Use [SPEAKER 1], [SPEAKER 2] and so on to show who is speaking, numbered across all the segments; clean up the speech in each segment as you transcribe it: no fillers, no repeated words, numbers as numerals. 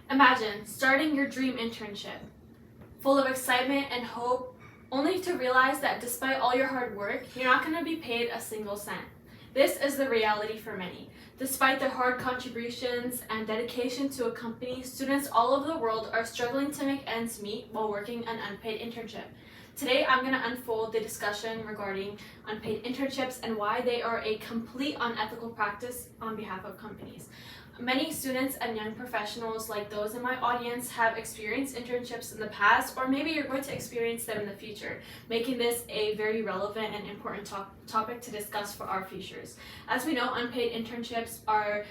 [SPEAKER 1] Imagine starting your dream internship, full of excitement and hope, only to realize that despite all your hard work, you're not going to be paid a single cent. This is the reality for many. Despite their hard contributions and dedication to a company, students all over the world are struggling to make ends meet while working an unpaid internship. Today, I'm going to unfold the discussion regarding unpaid internships and why they are a complete unethical practice on behalf of companies. Many students and young professionals like those in my audience have experienced internships in the past, or maybe you're going to experience them in the future, making this a very relevant and important topic to discuss for our futures. As we know, unpaid internships are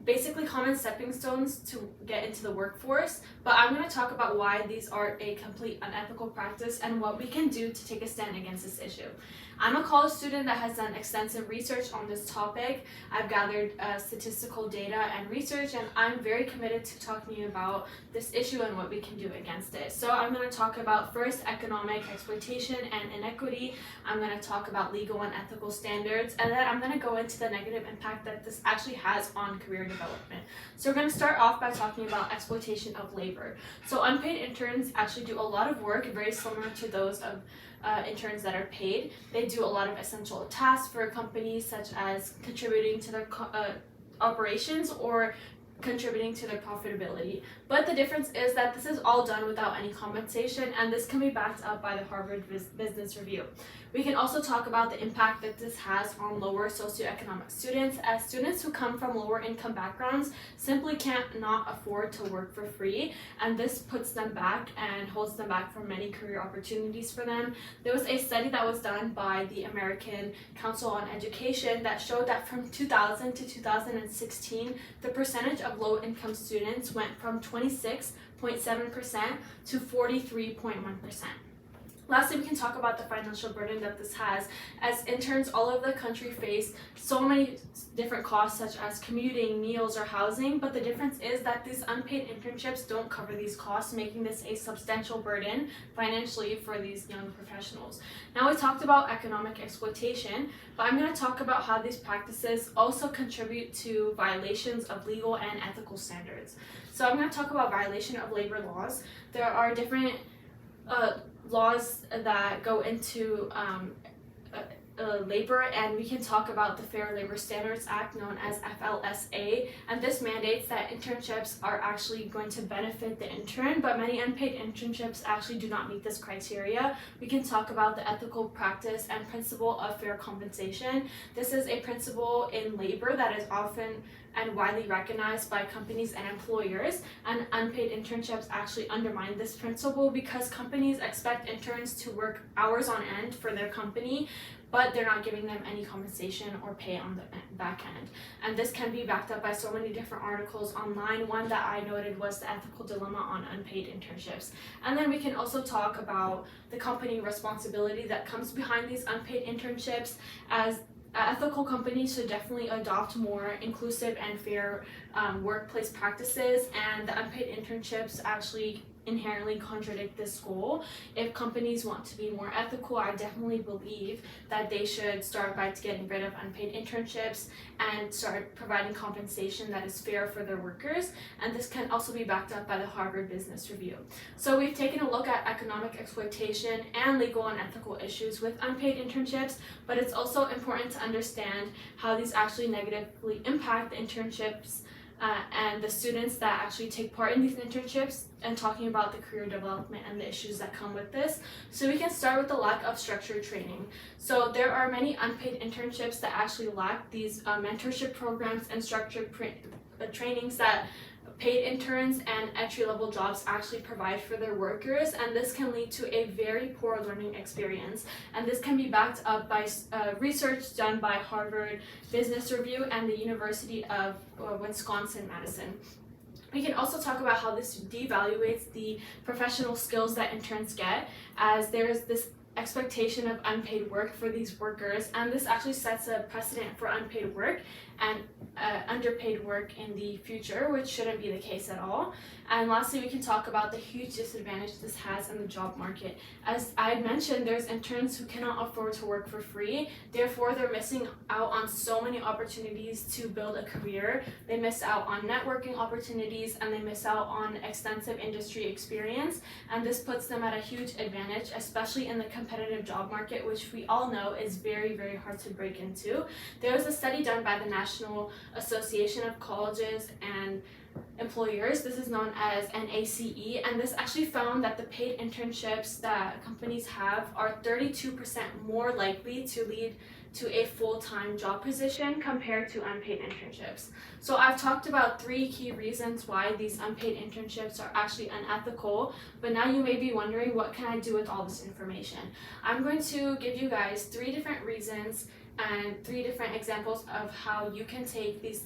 [SPEAKER 1] basically common stepping stones to get into the workforce, but I'm going to talk about why these are a complete unethical practice and what we can do to take a stand against this issue. I'm a college student that has done extensive research on this topic. I've gathered statistical data and research, and I'm very committed to talking to you about this issue and what we can do against it. So I'm going to talk about first economic exploitation and inequity. I'm going to talk about legal and ethical standards, and then I'm going to go into the negative impact that this actually has on career development. So we're going to start off by talking about exploitation of labor. So unpaid interns actually do a lot of work very similar to those of interns that are paid. They do a lot of essential tasks for companies, such as contributing to their operations or contributing to their profitability. But the difference is that this is all done without any compensation, and this can be backed up by the Harvard Business Review. We can also talk about the impact that this has on lower socioeconomic students, as students who come from lower income backgrounds simply can't not afford to work for free, and this puts them back and holds them back from many career opportunities for them. There was a study that was done by the American Council on Education that showed that from 2000 to 2016, the percentage of low-income students went from 26.7% to 43.1%. Lastly, we can talk about the financial burden that this has, as interns all over the country face so many different costs, such as commuting, meals, or housing, but the difference is that these unpaid internships don't cover these costs, making this a substantial burden financially for these young professionals. Now, we talked about economic exploitation, but I'm going to talk about how these practices also contribute to violations of legal and ethical standards. So I'm going to talk about violation of labor laws. There are different laws that go into labor, and we can talk about the Fair Labor Standards Act, known as FLSA, and this mandates that internships are actually going to benefit the intern, but many unpaid internships actually do not meet this criteria. We can talk about the ethical practice and principle of fair compensation. This is a principle in labor that is often and widely recognized by companies and employers, and unpaid internships actually undermine this principle because companies expect interns to work hours on end for their company, but they're not giving them any compensation or pay on the back end. And this can be backed up by so many different articles online. One that I noted was the ethical dilemma on unpaid internships. And then we can also talk about the company responsibility that comes behind these unpaid internships, as ethical companies should definitely adopt more inclusive and fair workplace practices, and the unpaid internships actually inherently contradict this goal. If companies want to be more ethical, I definitely believe that they should start by getting rid of unpaid internships and start providing compensation that is fair for their workers, and this can also be backed up by the Harvard Business Review. So we've taken a look at economic exploitation and legal and ethical issues with unpaid internships, but it's also important to understand how these actually negatively impact the internships and the students that actually take part in these internships, and talking about the career development and the issues that come with this. So we can start with the lack of structured training. So there are many unpaid internships that actually lack these mentorship programs and structured trainings that paid interns and entry-level jobs actually provide for their workers, and this can lead to a very poor learning experience. And this can be backed up by research done by Harvard Business Review and the University of Wisconsin-Madison. We can also talk about how this devaluates the professional skills that interns get, as there is this expectation of unpaid work for these workers, and this actually sets a precedent for unpaid work, and underpaid work in the future, which shouldn't be the case at all. And lastly, we can talk about the huge disadvantage this has in the job market. As I mentioned, there's interns who cannot afford to work for free. Therefore, they're missing out on so many opportunities to build a career. They miss out on networking opportunities, and they miss out on extensive industry experience. And this puts them at a huge advantage, especially in the competitive job market, which we all know is very, very hard to break into. There was a study done by the National Association of Colleges and Employers. This is known as NACE, and this actually found that the paid internships that companies have are 32% more likely to lead to a full-time job position compared to unpaid internships. So I've talked about 3 key reasons why these unpaid internships are actually unethical, but now you may be wondering, what can I do with all this information? I'm going to give you guys 3 different reasons and 3 different examples of how you can take these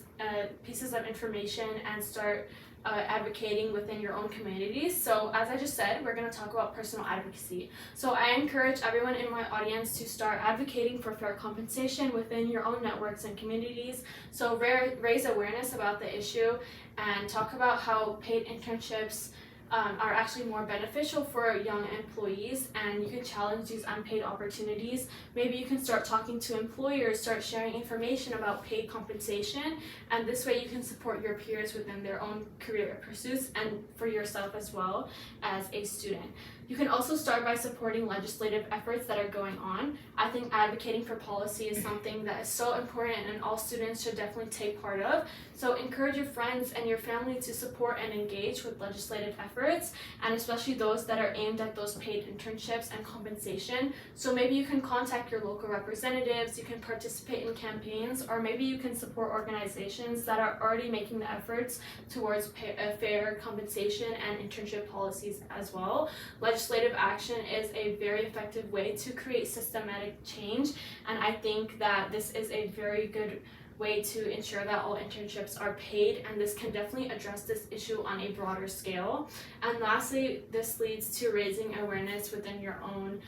[SPEAKER 1] pieces of information and start advocating within your own communities. So as I just said, we're going to talk about personal advocacy. So I encourage everyone in my audience to start advocating for fair compensation within your own networks and communities. So raise awareness about the issue and talk about how paid internships are actually more beneficial for young employees, and you can challenge these unpaid opportunities. Maybe you can start talking to employers, start sharing information about paid compensation, and this way you can support your peers within their own career pursuits and for yourself as well as a student. You can also start by supporting legislative efforts that are going on. I think advocating for policy is something that is so important and all students should definitely take part of. So encourage your friends and your family to support and engage with legislative efforts, and especially those that are aimed at those paid internships and compensation. So maybe you can contact your local representatives, you can participate in campaigns, or maybe you can support organizations that are already making the efforts towards fair compensation and internship policies as well. Legislative action is a very effective way to create systematic change, and I think that this is a very good way to ensure that all internships are paid, and this can definitely address this issue on a broader scale. And lastly, this leads to raising awareness within your own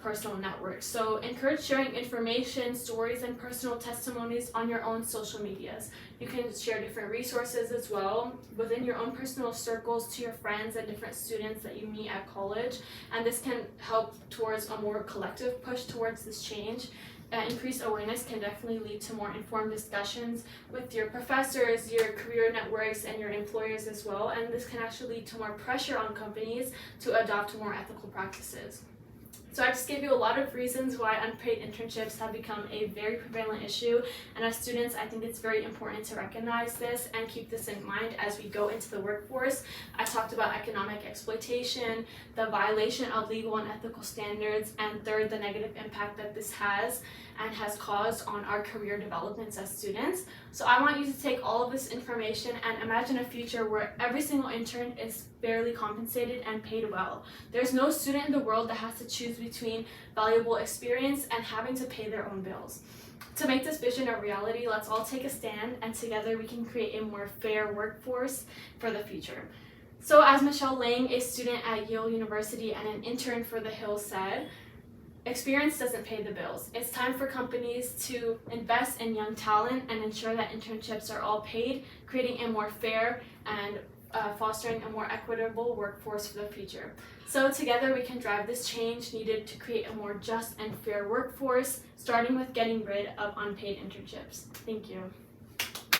[SPEAKER 1] personal network. So encourage sharing information, stories, and personal testimonies on your own social medias. You can share different resources as well within your own personal circles to your friends and different students that you meet at college, and this can help towards a more collective push towards this change. Increased awareness can definitely lead to more informed discussions with your professors, your career networks, and your employers as well, and this can actually lead to more pressure on companies to adopt more ethical practices. So I just gave you a lot of reasons why unpaid internships have become a very prevalent issue, and as students, I think it's very important to recognize this and keep this in mind as we go into the workforce. I talked about economic exploitation, the violation of legal and ethical standards, and third, the negative impact that this has and has caused on our career developments as students. So I want you to take all of this information and imagine a future where every single intern is fairly compensated and paid well. There's no student in the world that has to choose between valuable experience and having to pay their own bills. To make this vision a reality, let's all take a stand, and together we can create a more fair workforce for the future. So as Michelle Lang, a student at Yale University and an intern for The Hill, said, experience doesn't pay the bills. It's time for companies to invest in young talent and ensure that internships are all paid, creating a more fair and fostering a more equitable workforce for the future. So together we can drive this change needed to create a more just and fair workforce, starting with getting rid of unpaid internships. Thank you.